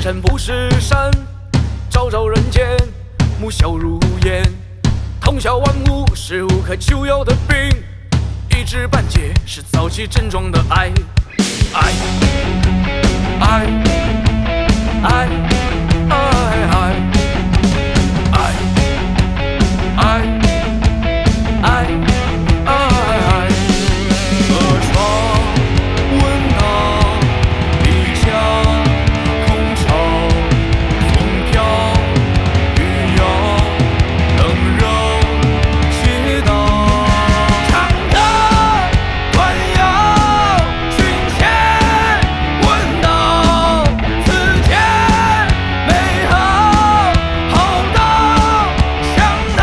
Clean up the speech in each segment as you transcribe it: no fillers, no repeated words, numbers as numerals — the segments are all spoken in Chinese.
山不是山，昭昭人间，木笑如烟。通晓万物是无可救药的病，一知半解是早期症状的爱。爱，爱，爱，爱，爱，爱，爱，爱，爱。河床温闹，一江空巢，风飘雨摇，冷柔街道。唱得端阳寻仙，问道此间美好，好到想到。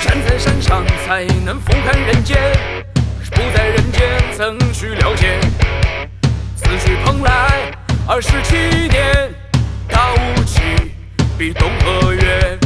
站在山上才能俯瞰人间，不在人间怎去了解？思绪蓬莱27年，大雾气比东河远。